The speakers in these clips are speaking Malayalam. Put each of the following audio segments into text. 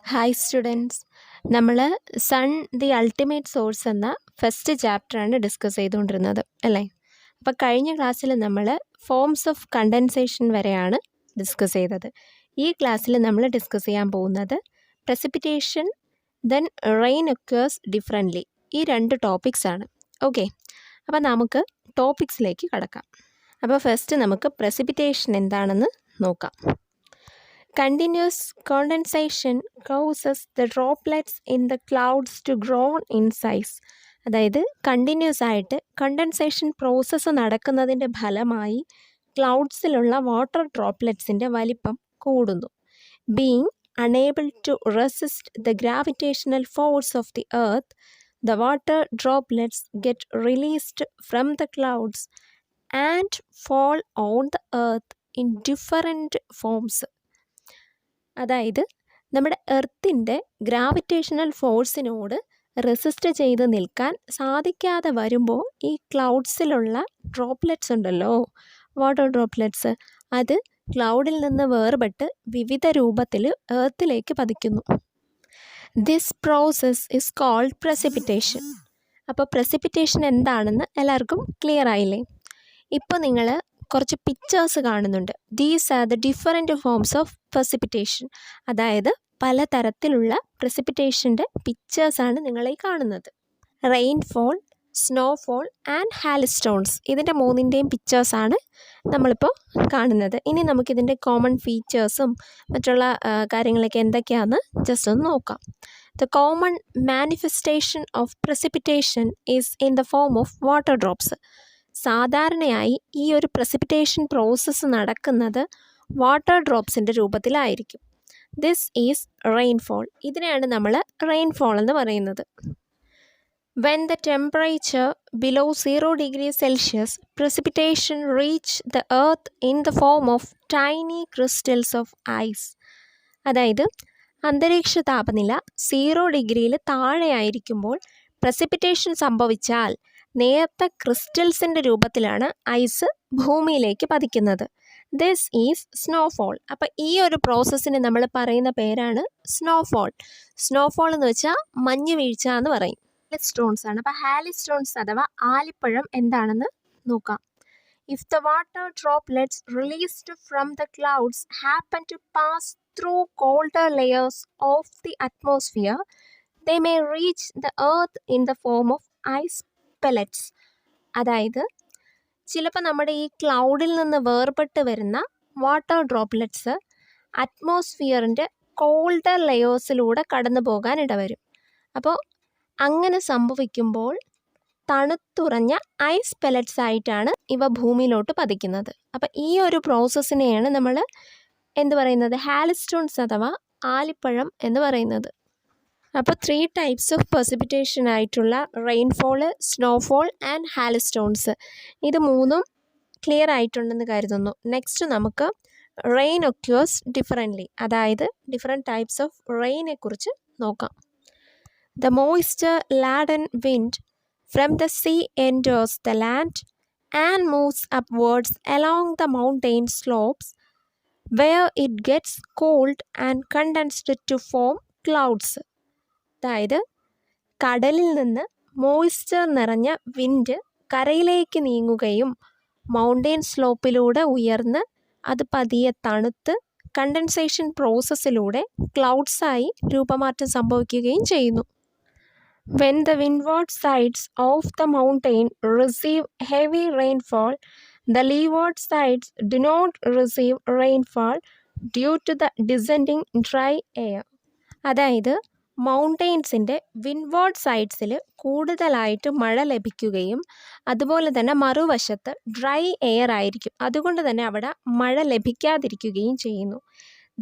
ഹായ് സ്റ്റുഡൻസ്, നമ്മൾ സൺ ദി അൾട്ടിമേറ്റ് സോഴ്സ് എന്ന ഫസ്റ്റ് ചാപ്റ്ററാണ് ഡിസ്കസ് ചെയ്തുകൊണ്ടിരുന്നത് അല്ലേ? അപ്പോൾ കഴിഞ്ഞ ക്ലാസ്സിൽ നമ്മൾ ഫോംസ് ഓഫ് കണ്ടൻസേഷൻ വരെയാണ് ഡിസ്കസ് ചെയ്തത്. ഈ ക്ലാസ്സിൽ നമ്മൾ ഡിസ്കസ് ചെയ്യാൻ പോകുന്നത് precipitation then rain occurs differently, ഈ രണ്ട് ടോപ്പിക്സ് ആണ്. ഓക്കെ, അപ്പോൾ നമുക്ക് ടോപ്പിക്സിലേക്ക് കടക്കാം. അപ്പോൾ ഫസ്റ്റ് നമുക്ക് പ്രസിപ്പിറ്റേഷൻ എന്താണെന്ന് നോക്കാം. Continuous condensation causes the droplets in the clouds to grow in size. അതായത് കണ്ടിന്യൂസ് ആയിട്ട് കണ്ടൻസേഷൻ പ്രോസസ്സ് നടക്കുന്നതിൻ്റെ ഫലമായി ക്ലൗഡ്സിലുള്ള വാട്ടർ ഡ്രോപ്ലെറ്റ്സിൻ്റെ വലിപ്പം കൂടുന്നു. Being unable to resist the gravitational force of the earth, the water droplets get released from the clouds and fall on the earth in different forms. അതായത് നമ്മുടെ എർത്തിൻ്റെ ഗ്രാവിറ്റേഷണൽ ഫോഴ്സിനോട് റെസിസ്റ്റ് ചെയ്ത് നിൽക്കാൻ സാധിക്കാതെ വരുമ്പോൾ ഈ ക്ലൗഡ്സിലുള്ള ഡ്രോപ്ലെറ്റ്സ് ഉണ്ടല്ലോ, വാട്ടർ ഡ്രോപ്ലെറ്റ്സ്, അത് ക്ലൗഡിൽ നിന്ന് വേർപെട്ട് വിവിധ രൂപത്തിൽ എർത്തിലേക്ക് പതിക്കുന്നു. This process is called precipitation. അപ്പോൾ പ്രസിപ്പിറ്റേഷൻ എന്താണെന്ന് എല്ലാവർക്കും ക്ലിയർ ആയില്ലേ? ഇപ്പോൾ നിങ്ങൾ കുറച്ച് പിക്ചേഴ്സ് കാണുന്നുണ്ട്. These are the different forms of precipitation. അതായത് പലതരത്തിലുള്ള പ്രസിപ്പിറ്റേഷൻ്റെ പിക്ചേഴ്സാണ് നിങ്ങളീ കാണുന്നത്. റെയിൻഫോൾ, സ്നോഫോൾ ആൻഡ് ഹാൽസ്റ്റോൺസ്, ഇതിൻ്റെ മൂന്നിൻ്റെയും പിക്ചേഴ്സാണ് നമ്മളിപ്പോൾ കാണുന്നത്. ഇനി നമുക്കിതിൻ്റെ കോമൺ ഫീച്ചേഴ്സും മറ്റുള്ള കാര്യങ്ങളൊക്കെ എന്തൊക്കെയാണെന്ന് ജസ്റ്റ് ഒന്ന് നോക്കാം. The common manifestation of precipitation is in the form of water drops. സാധാരണയായി ഈ ഒരു പ്രസിപ്പിറ്റേഷൻ പ്രോസസ്സ് നടക്കുന്നത് വാട്ടർ ഡ്രോപ്സിൻ്റെ രൂപത്തിലായിരിക്കും. This is rainfall. ഇതിനെയാണ് നമ്മൾ റെയിൻഫോൾ എന്ന് പറയുന്നത്. When the temperature below 0 degree Celsius, precipitation reach the earth in the form of tiny crystals of ice. അതായത് അന്തരീക്ഷ താപനില 0 ഡിഗ്രിയിൽ താഴെയായിരിക്കുമ്പോൾ പ്രസിപ്പിറ്റേഷൻ സംഭവിച്ചാൽ നേർത്ത ക്രിസ്റ്റൽസിൻ്റെ രൂപത്തിലാണ് ഐസ് ഭൂമിയിലേക്ക് പതിക്കുന്നത്. This is snowfall. അപ്പോൾ ഈ ഒരു പ്രോസസ്സിന് നമ്മൾ പറയുന്ന പേരാണ് സ്നോഫോൾ. സ്നോഫോൾ എന്ന് വെച്ചാൽ മഞ്ഞ് വീഴ്ച എന്ന് പറയും. ഹാലിസ്റ്റോൺസ് ആണ്. അപ്പോൾ ഹാലിസ്റ്റോൺസ് അഥവാ ആലിപ്പഴം എന്താണെന്ന് നോക്കാം. If the water droplets released from the clouds happen to pass through colder layers of the atmosphere, they may reach the earth in the form of ice pellets. അതായത് ചിലപ്പോൾ നമ്മുടെ ഈ ക്ലൗഡിൽ നിന്ന് വേർപെട്ട് വരുന്ന വാട്ടർ ഡ്രോപ്ലെറ്റ്സ് അറ്റ്മോസ്ഫിയറിൻ്റെ കോൾഡർ ലെയേഴ്സിലൂടെ കടന്നു പോകാൻ ഇടവരും. അപ്പോൾ അങ്ങനെ സംഭവിക്കുമ്പോൾ തണുത്തുറഞ്ഞ ഐസ് പെലറ്റ്സ് ആയിട്ടാണ് ഇവ ഭൂമിയിലോട്ട് പതിക്കുന്നത്. അപ്പോൾ ഈ ഒരു പ്രോസസ്സിനെയാണ് നമ്മൾ എന്ത് പറയുന്നത്? ഹാലിസ്റ്റോൺസ് അഥവാ ആലിപ്പഴം എന്ന് പറയുന്നത്. അപ്പോൾ 3 ടൈപ്സ് ഓഫ് പ്രസിപ്പിറ്റേഷൻ ആയിട്ടുള്ള റെയിൻഫോള്, സ്നോഫോൾ ആൻഡ് ഹാലിസ്റ്റോൺസ്, ഇത് മൂന്നും ക്ലിയർ ആയിട്ടുണ്ടെന്ന് കരുതുന്നു. നെക്സ്റ്റ് നമുക്ക് റെയിൻ ഒക്യൂർസ് ഡിഫറൻ്റ്ലി, അതായത് ഡിഫറെൻറ്റ് ടൈപ്സ് ഓഫ് റെയിനെ കുറിച്ച് നോക്കാം. The moisture laden wind from the sea enters the land and moves upwards along the mountain slopes where it gets cold and condensed to form clouds. അതായത് കടലിൽ നിന്ന് മോയ്സ്ചർ നിറഞ്ഞ വിൻഡ് കരയിലേക്ക് നീങ്ങുകയും മൗണ്ടെയിൻ സ്ലോപ്പിലൂടെ ഉയർന്ന് അത് പതിയെ തണുത്ത് കണ്ടൻസേഷൻ പ്രോസസ്സിലൂടെ ക്ലൗഡ്സായി രൂപമാറ്റം സംഭവിക്കുകയും ചെയ്യുന്നു. When the windward sides of the mountain receive heavy rainfall, the leeward sides do not receive rainfall due to the descending dry air. അതായത് മൗണ്ടെയിൻസിൻ്റെ വിൻഡ്വാർഡ് സൈഡ്സിൽ കൂടുതലായിട്ട് മഴ ലഭിക്കുകയും അതുപോലെ തന്നെ മറുവശത്ത് ഡ്രൈ എയർ ആയിരിക്കും, അതുകൊണ്ട് തന്നെ അവിടെ മഴ ലഭിക്കാതിരിക്കുകയും ചെയ്യുന്നു.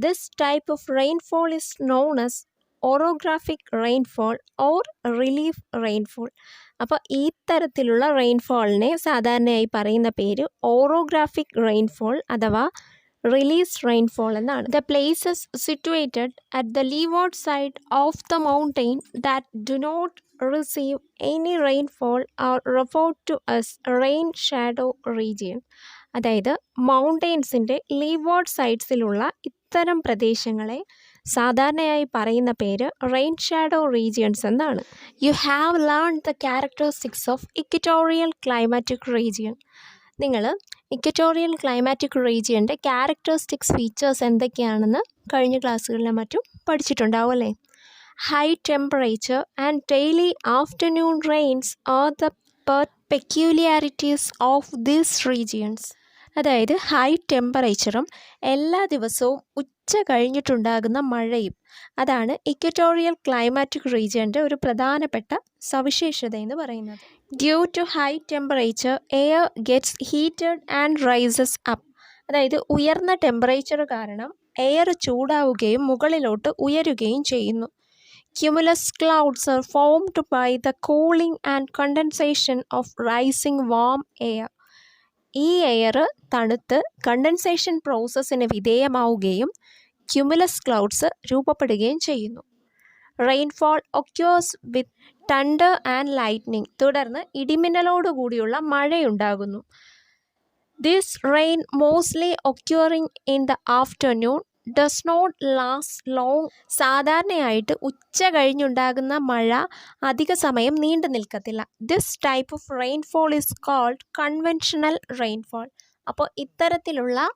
This type of rainfall is known as orographic rainfall or relief rainfall. അപ്പോൾ ഈ തരത്തിലുള്ള റെയിൻഫോളിനെ സാധാരണയായി പറയുന്ന പേര് ഓറോഗ്രാഫിക് റെയിൻഫോൾ അഥവാ റിലീസ് റെയിൻഫോൾ എന്നാണ്. The places situated at the leeward side of the mountain that do not receive any rainfall are referred to as rain shadow region. അതായത് മൗണ്ടെയിൻസിൻ്റെ ലീവാർഡ് സൈഡ്സിലുള്ള ഇത്തരം പ്രദേശങ്ങളെ സാധാരണയായി പറയുന്ന പേര് റെയിൻ ഷാഡോ റീജിയൻസ് എന്നാണ്. You have learn the characteristics of equatorial climatic region. നിങ്ങൾ ഇക്വറ്റോറിയൽ ക്ലൈമാറ്റിക് റീജിയൻ്റെ ക്യാരക്ടറിസ്റ്റിക്സ് ഫീച്ചേഴ്സ് എന്തൊക്കെയാണെന്ന് കഴിഞ്ഞ ക്ലാസ്സുകളിലും മറ്റും പഠിച്ചിട്ടുണ്ടാവും അല്ലേ? High temperature and daily afternoon rains are the peculiarities of these regions. അതായത് ഹൈ ടെമ്പറേച്ചറും എല്ലാ ദിവസവും ഉച്ച കഴിഞ്ഞിട്ടുണ്ടാകുന്ന മഴയും അതാണ് ഇക്വറ്റോറിയൽ ക്ലൈമാറ്റിക് റീജിയൻ്റെ ഒരു പ്രധാനപ്പെട്ട സവിശേഷത എന്ന് പറയുന്നത്. Due to high temperature air gets heated and rises up. അതായത് ഉയർന്ന ടെമ്പറേച്ചർ കാരണം എയർ ചൂടാവുകയും മുകളിലോട്ട് ഉയരുകയും ചെയ്യുന്നു. Cumulus clouds are formed by the cooling and condensation of rising warm air. ഈ എയർ തണുത്ത് കണ്ടൻസേഷൻ പ്രോസസ്സിന് വിധേയമാവുകയും ക്യുമുലസ് ക്ലൗഡ്സ് രൂപപ്പെടുകയും ചെയ്യുന്നു. Rainfall occurs with thunder and lightning. തുടർന്ന് ഇടിമിന്നലോടുകൂടിയുള്ള മഴയുണ്ടാകുന്നു. This rain mostly occurring in the afternoon does not last long. സാധാരണയായിട്ട് ഉച്ച കഴിഞ്ഞുണ്ടാകുന്ന മഴ അധിക സമയം നീണ്ടു നിൽക്കത്തില്ല. This type of rainfall is called conventional rainfall. അപ്പോൾ ഇത്തരത്തിലുള്ള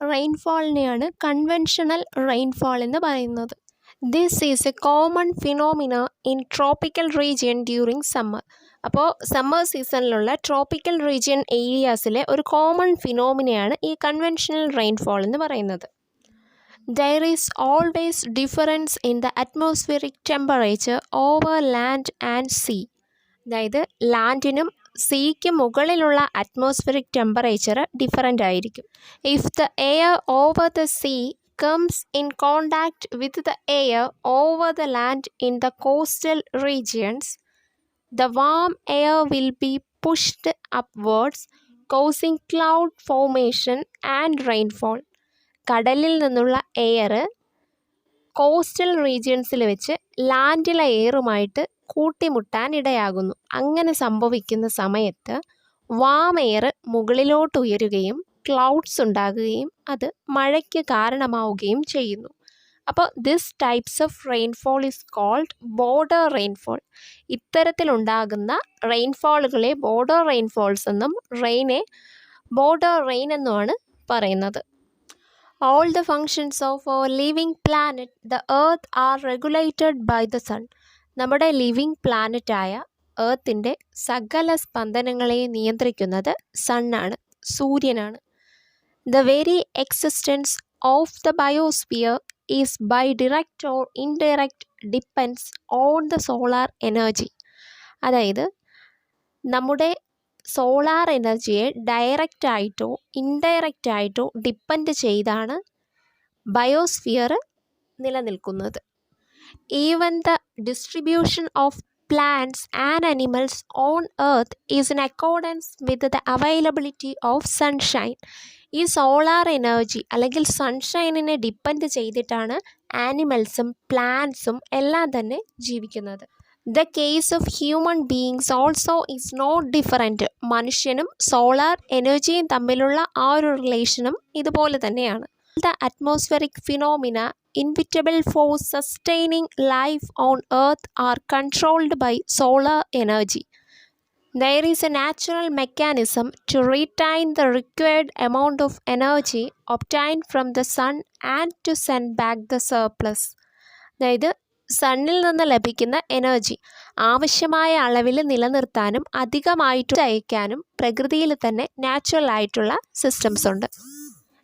റെയിൻഫോളിനെയാണ് കൺവെൻഷണൽ റെയിൻഫോൾ എന്ന് പറയുന്നത്. This is a common phenomena in tropical region during summer. അപ്പോൾ സമ്മർ സീസണിലുള്ള ട്രോപ്പിക്കൽ റീജിയൻ ഏരിയാസിലെ ഒരു കോമൺ ഫിനോമിനയാണ് ഈ കൺവെൻഷണൽ റെയിൻഫോൾ എന്ന് പറയുന്നത്. There is always difference in the atmospheric temperature over land and sea. അതായത് ലാൻഡിനും സീക്ക് മുകളിലുള്ള അറ്റ്മോസ്ഫിയറിക് ടെമ്പറേച്ചർ ഡിഫറൻ്റ് ആയിരിക്കും. If the air over the sea comes in contact with the air over the land in the coastal regions, the warm air will be pushed upwards, causing cloud formation and rainfall. കടലിൽ നിന്നുള്ള എയർ കോസ്റ്റൽ റീജിയൻസിൽ വെച്ച് ലാൻഡിലെ എയറുമായിട്ട് കൂട്ടിമുട്ടാൻ ഇടയാകുന്നു. അങ്ങനെ സംഭവിക്കുന്ന സമയത്ത് വാം എയർ മുകളിലോട്ട് ഉയരുകയും ക്ലൗഡ്സ് ഉണ്ടാകുകയും അത് മഴയ്ക്ക് കാരണമാവുകയും ചെയ്യുന്നു. അപ്പോൾ this types of rainfall is called border rainfall. ഇത്തരത്തിലുണ്ടാകുന്ന റെയിൻഫോളുകളെ ബോർഡർ റെയിൻഫോൾസ് എന്നും റെയിനെ ബോർഡർ റെയിൻ എന്നുമാണ് പറയുന്നത്. All the functions of our living planet, the earth, are regulated by the sun. നമ്മുടെ ലിവിങ് പ്ലാനറ്റായ എർത്തിൻ്റെ സകല സ്പന്ദനങ്ങളെയും നിയന്ത്രിക്കുന്നത് സണ്ണാണ്, സൂര്യനാണ്. The very existence of the biosphere is by direct or indirect depends on the solar energy. അതായത് നമ്മുടെ സോളാർ എനർജിയെ ഡയറക്റ്റായിട്ടോ ഇൻഡയറക്റ്റായിട്ടോ ഡിപ്പെൻഡ് ചെയ്താണ് ബയോസ്ഫിയർ നിലനിൽക്കുന്നത്. Even the distribution of plants and animals on earth is in accordance with the availability of sunshine. ഈ സോളാർ എനർജി അല്ലെങ്കിൽ സൺഷൈനിനെ ഡിപ്പെൻഡ് ചെയ്തിട്ടാണ് ആനിമൽസും പ്ലാന്റ്സും എല്ലാം തന്നെ ജീവിക്കുന്നത്. The case of human beings also is not different. മനുഷ്യനും സോളാർ എനർജിയും തമ്മിലുള്ള ആ ഒരു റിലേഷനും ഇതുപോലെ തന്നെയാണ്. The atmospheric phenomena inevitable for sustaining life on earth are controlled by solar energy. There is a natural mechanism to retain the required amount of energy obtained from the sun and to send back the surplus. അതായത് സണ്ണിൽ നിന്ന് ലഭിക്കുന്ന എനർജി ആവശ്യമായ അളവിൽ നിലനിർത്താനും അധികമായിട്ട് അയക്കാനും പ്രകൃതിയിൽ തന്നെ നാച്ചുറൽ ആയിട്ടുള്ള സിസ്റ്റംസ് ഉണ്ട്.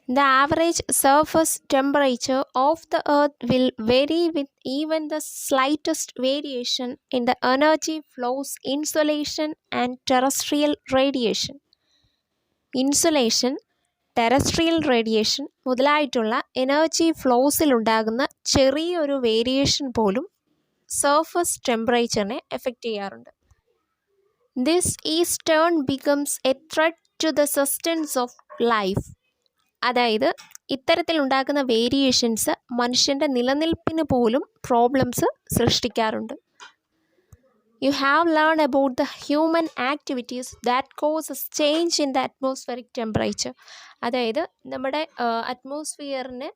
The average surface temperature of the earth will vary with even the slightest variation in the energy flows, insolation and terrestrial radiation. Insolation, terrestrial radiation മുതലായിട്ടുള്ള എനർജി ഫ്ലോസിലുണ്ടാകുന്ന ചെറിയൊരു വേരിയേഷൻ പോലും സർഫസ് ടെമ്പറേച്ചറിനെ എഫക്റ്റ് ചെയ്യാറുണ്ട്. This is turn becomes a threat to the sustenance of life. അതായത് ഇത്തരത്തിലുണ്ടാകുന്ന വേരിയേഷൻസ് മനുഷ്യൻ്റെ നിലനിൽപ്പിന് പോലും പ്രോബ്ലംസ് സൃഷ്ടിക്കാറുണ്ട്. You have learned about the human activities that causes change in the atmospheric temperature. അതായത് നമ്മുടെ അറ്റ്മോസ്ഫിയറിന്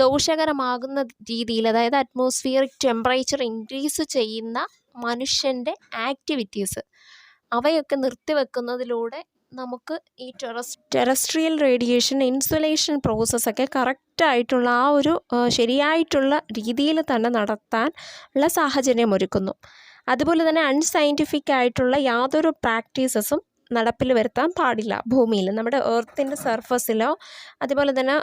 ദോഷകരമാകുന്ന രീതിയിൽ, അതായത് അറ്റ്മോസ്ഫിയറിക് ടെമ്പറേച്ചർ ഇൻക്രീസ് ചെയ്യുന്ന മനുഷ്യൻ്റെ ആക്ടിവിറ്റീസ് അവയൊക്കെ നിർത്തിവെക്കുന്നതിലൂടെ നമുക്ക് ഈ ടെറസ്ട്രിയൽ റേഡിയേഷൻ ഇൻസുലേഷൻ പ്രോസസ്സൊക്കെ കറക്റ്റായിട്ടുള്ള ആ ഒരു ശരിയായിട്ടുള്ള രീതിയിൽ തന്നെ നടത്താൻ ഉള്ള സാഹചര്യം ഒരുക്കുന്നു. അതുപോലെ തന്നെ അൺസയൻറ്റിഫിക് ആയിട്ടുള്ള യാതൊരു പ്രാക്ടീസസും നടപ്പിൽ വരുത്താൻ പാടില്ല. ഭൂമിയിൽ നമ്മുടെ എർത്തിൻ്റെ സർഫസിലോ അതുപോലെ തന്നെ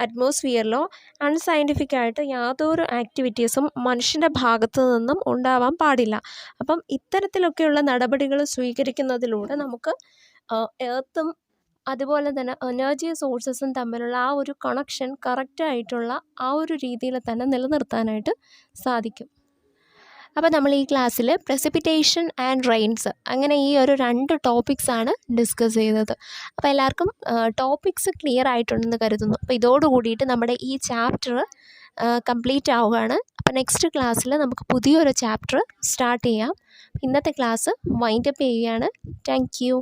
അറ്റ്മോസ്ഫിയറിലോ അൺസയൻറ്റിഫിക് ആയിട്ട് യാതൊരു ആക്ടിവിറ്റീസും മനുഷ്യൻ്റെ ഭാഗത്തു നിന്നും ഉണ്ടാവാൻ പാടില്ല. അപ്പം ഇത്തരത്തിലൊക്കെയുള്ള നടപടികൾ സ്വീകരിക്കുന്നതിലൂടെ നമുക്ക് എർത്തും അതുപോലെ തന്നെ എനർജി സോഴ്സസും തമ്മിലുള്ള ആ ഒരു കണക്ഷൻ കറക്റ്റായിട്ടുള്ള ആ ഒരു രീതിയിൽ തന്നെ നിലനിർത്താനായിട്ട് സാധിക്കും. അപ്പോൾ നമ്മൾ ഈ ക്ലാസ്സിൽ പ്രസിപ്പിറ്റേഷൻ ആൻഡ് റെയിൻസ് അങ്ങനെ ഈ ഒരു 2 ടോപ്പിക്സാണ് ഡിസ്കസ് ചെയ്തത്. അപ്പോൾ എല്ലാവർക്കും ടോപ്പിക്സ് ക്ലിയർ ആയിട്ടുണ്ടെന്ന് കരുതുന്നു. അപ്പോൾ ഇതോടുകൂടിയിട്ട് നമ്മുടെ ഈ ചാപ്റ്റർ കംപ്ലീറ്റ് ആവുകയാണ്. അപ്പോൾ നെക്സ്റ്റ് ക്ലാസ്സിൽ നമുക്ക് പുതിയൊരു ചാപ്റ്റർ സ്റ്റാർട്ട് ചെയ്യാം. ഇന്നത്തെ ക്ലാസ് വൈൻഡപ്പ് ചെയ്യുകയാണ്. Thank you.